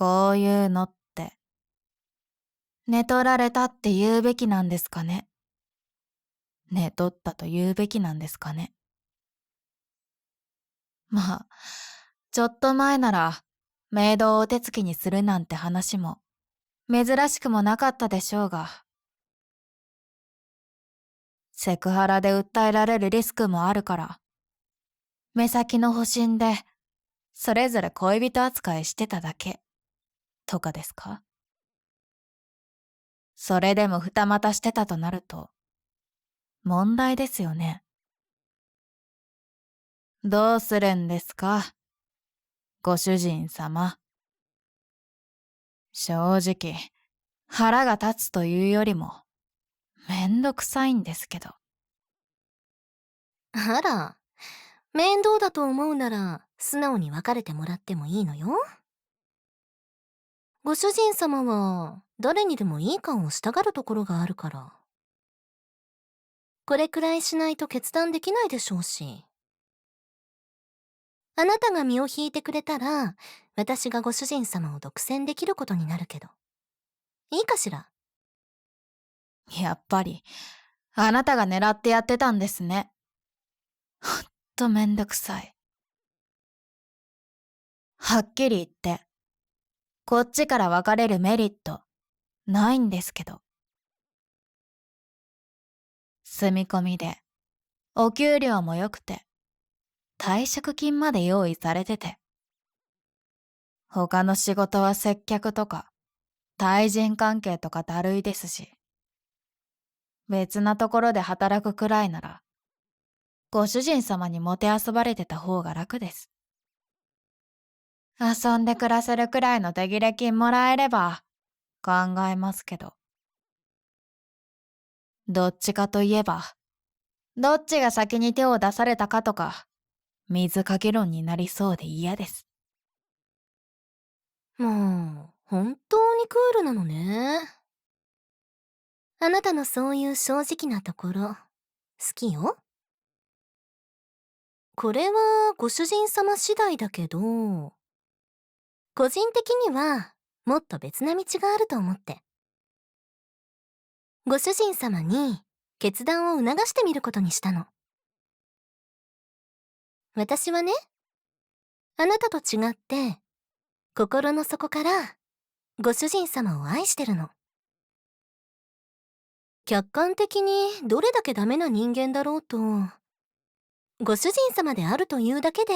こういうのって、寝取られたって言うべきなんですかね。寝取ったと言うべきなんですかね。まあ、ちょっと前なら、メイドをお手つきにするなんて話も、珍しくもなかったでしょうが、セクハラで訴えられるリスクもあるから、目先の保身で、それぞれ恋人扱いしてただけ、とかですか？それでも二股してたとなると、問題ですよね。どうするんですか、ご主人様。正直、腹が立つというよりも、めんどくさいんですけど。あら、面倒だと思うなら素直に別れてもらってもいいのよ。ご主人様は誰にでもいい顔をしたがるところがあるから。これくらいしないと決断できないでしょうし。あなたが身を引いてくれたら、私がご主人様を独占できることになるけど。いいかしら？やっぱり、あなたが狙ってやってたんですね。ほんとめんどくさい。はっきり言って、こっちから別れるメリット、ないんですけど。住み込みで、お給料も良くて、退職金まで用意されてて。他の仕事は接客とか、対人関係とかだるいですし、別なところで働くくらいなら、ご主人様にもてあそばれてた方が楽です。遊んで暮らせるくらいの手切れ金もらえれば、考えますけど。どっちかといえば、どっちが先に手を出されたかとか、水かけ論になりそうで嫌です。もう、本当にクールなのね。あなたのそういう正直なところ、好きよ。これはご主人様次第だけど、個人的にはもっと別な道があると思って。ご主人様に決断を促してみることにしたの。私はね、あなたと違って、心の底からご主人様を愛してるの。客観的にどれだけダメな人間だろうと、ご主人様であるというだけで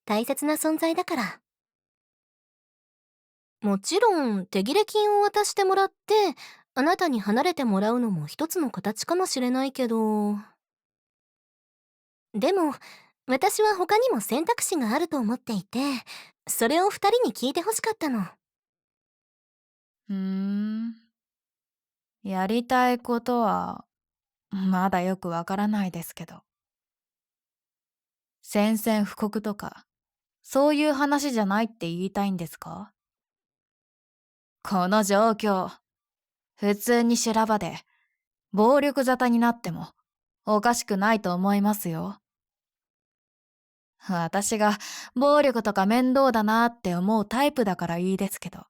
大切な存在だから。もちろん手切れ金を渡してもらって、あなたに離れてもらうのも一つの形かもしれないけど、でも、私は他にも選択肢があると思っていて、それを二人に聞いてほしかったの。うーん。やりたいことは、まだよくわからないですけど。宣戦布告とか、そういう話じゃないって言いたいんですか？この状況、普通に修羅場で、暴力沙汰になっても、おかしくないと思いますよ。私が暴力とか面倒だなって思うタイプだからいいですけど、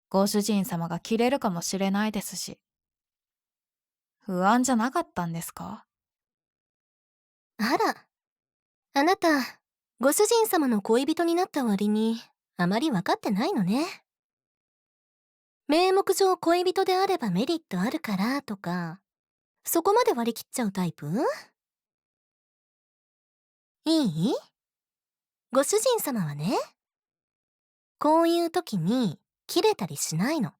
ご主人様がキレるかもしれないですし、不安じゃなかったんですか？あら、あなた、ご主人様の恋人になった割に、あまり分かってないのね。名目上恋人であればメリットあるからとか、そこまで割り切っちゃうタイプ？いい？ご主人様はね、こういう時に切れたりしないの。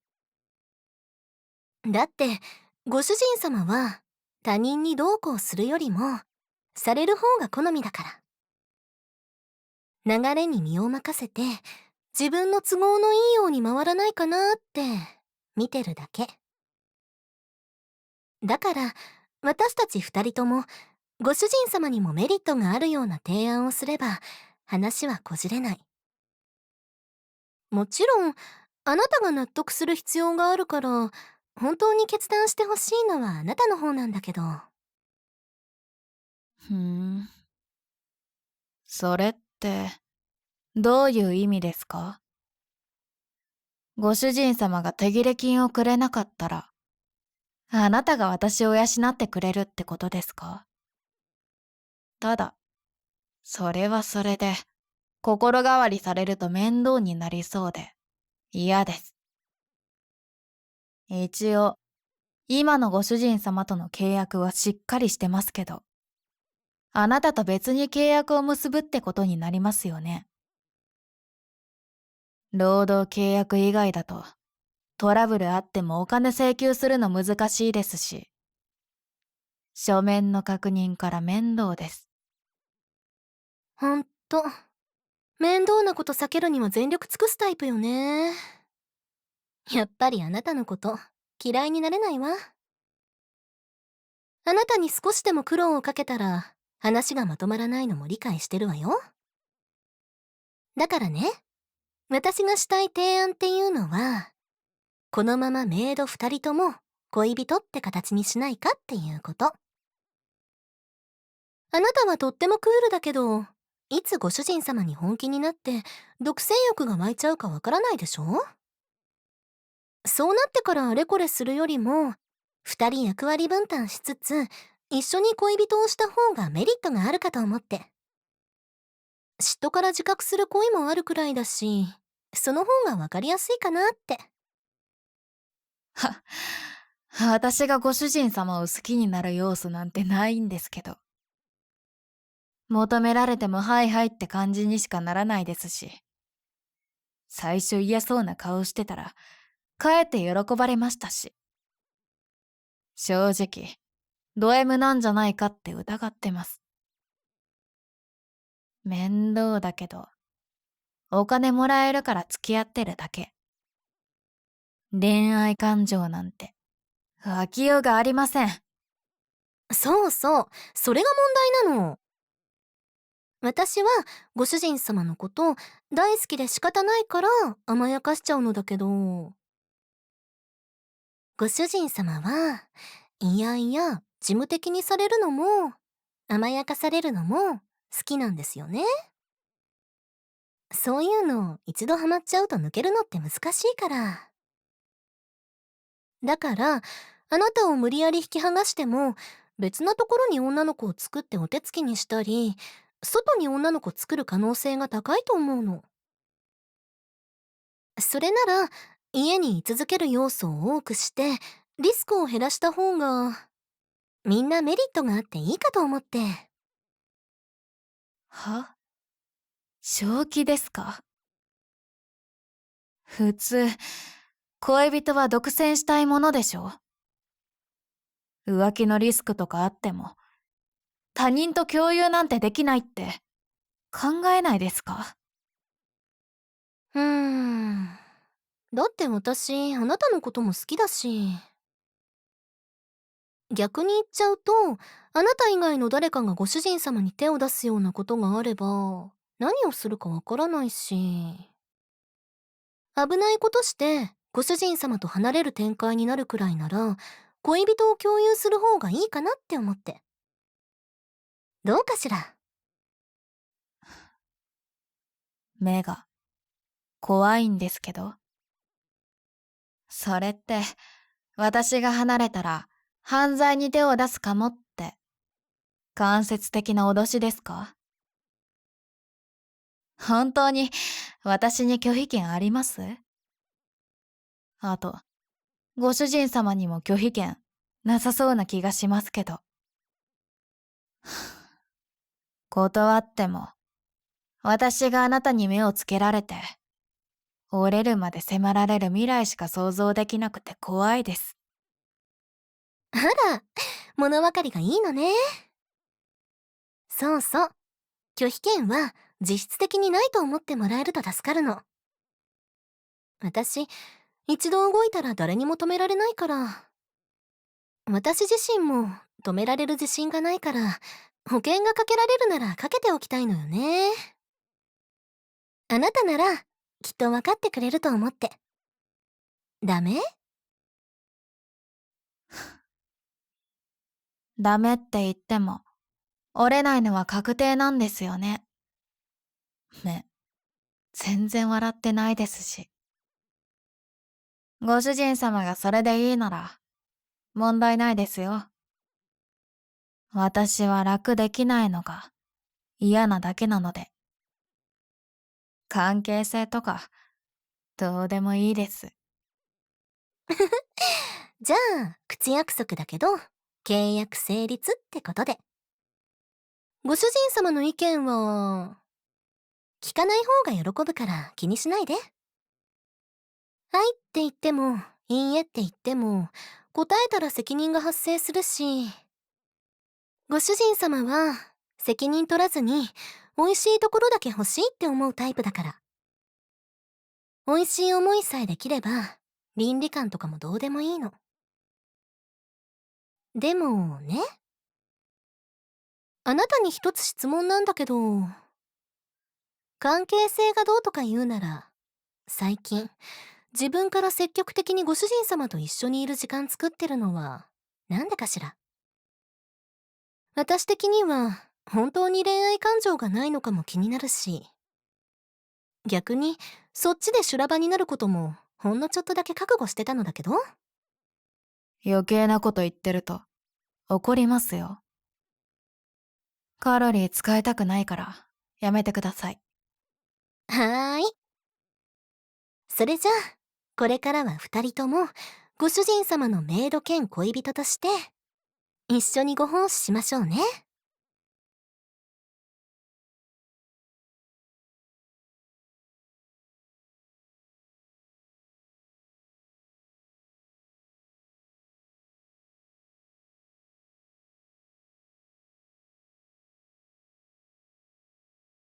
だって、ご主人様は他人にどうこうするよりも、される方が好みだから。流れに身を任せて、自分の都合のいいように回らないかなって見てるだけ。だから、私たち二人とも、ご主人様にもメリットがあるような提案をすれば、話はこじれない。もちろん、あなたが納得する必要があるから、本当に決断してほしいのはあなたの方なんだけど。ふーん。それって、どういう意味ですか？ご主人様が手切れ金をくれなかったら、あなたが私を養ってくれるってことですか？ただ、それはそれで、心変わりされると面倒になりそうで、嫌です。一応、今のご主人様との契約はしっかりしてますけど、あなたと別に契約を結ぶってことになりますよね。労働契約以外だと、トラブルあってもお金請求するの難しいですし、書面の確認から面倒です。ほんと、面倒なこと避けるには全力尽くすタイプよね。やっぱりあなたのこと嫌いになれないわ。あなたに少しでも苦労をかけたら話がまとまらないのも理解してるわよ。だからね、私がしたい提案っていうのは、このままメイド二人とも恋人って形にしないかっていうこと。あなたはとってもクールだけど、いつご主人様に本気になって独占欲が湧いちゃうかわからないでしょ？そうなってからあれこれするよりも、二人役割分担しつつ、一緒に恋人をした方がメリットがあるかと思って。嫉妬から自覚する恋もあるくらいだし、その方がわかりやすいかなって。は、私がご主人様を好きになる要素なんてないんですけど。求められてもはいはいって感じにしかならないですし。最初嫌そうな顔してたら、かえって喜ばれましたし。正直、ド M なんじゃないかって疑ってます。面倒だけど、お金もらえるから付き合ってるだけ。恋愛感情なんて、湧きようがありません。そうそう、それが問題なの。私はご主人様のこと大好きで仕方ないから甘やかしちゃうのだけど、ご主人様はいやいや事務的にされるのも甘やかされるのも好きなんですよね。そういうの一度ハマっちゃうと抜けるのって難しいから。だからあなたを無理やり引き剥がしても別なところに女の子を作ってお手つきにしたり、外に女の子作る可能性が高いと思うの。それなら家に居続ける要素を多くしてリスクを減らした方がみんなメリットがあっていいかと思って。は？正気ですか？普通、恋人は独占したいものでしょ？浮気のリスクとかあっても、他人と共有なんてできないって考えないですか？うーん。だって私あなたのことも好きだし。逆に言っちゃうと、あなた以外の誰かがご主人様に手を出すようなことがあれば何をするかわからないし、危ないことしてご主人様と離れる展開になるくらいなら恋人を共有する方がいいかなって思って。どうかしら？目が怖いんですけど。それって、私が離れたら犯罪に手を出すかもって、間接的な脅しですか？本当に私に拒否権あります？あと、ご主人様にも拒否権なさそうな気がしますけど。断っても、私があなたに目をつけられて、折れるまで迫られる未来しか想像できなくて怖いです。あら、物分かりがいいのね。そうそう。拒否権は実質的にないと思ってもらえると助かるの。私、一度動いたら誰にも止められないから。私自身も止められる自信がないから、保険がかけられるならかけておきたいのよね。あなたなら、きっと分かってくれると思って。ダメ？ダメって言っても、折れないのは確定なんですよね。目、全然笑ってないですし。ご主人様がそれでいいなら、問題ないですよ。私は楽できないのが嫌なだけなので。関係性とか、どうでもいいです。じゃあ、口約束だけど、契約成立ってことで。ご主人様の意見は、聞かない方が喜ぶから気にしないで。はいって言っても、いいえって言っても、答えたら責任が発生するし、ご主人様は、責任取らずに、美味しいところだけ欲しいって思うタイプだから。美味しい思いさえできれば、倫理観とかもどうでもいいの。でもね、あなたに一つ質問なんだけど、関係性がどうとか言うなら、最近、自分から積極的にご主人様と一緒にいる時間作ってるのは、なんでかしら。私的には、本当に恋愛感情がないのかも気になるし、逆に、そっちで修羅場になることも、ほんのちょっとだけ覚悟してたのだけど。余計なこと言ってると、怒りますよ。カロリー使いたくないから、やめてください。はーい。それじゃあ、これからは二人とも、ご主人様のメイド兼恋人として、一緒にご奉仕しましょうね。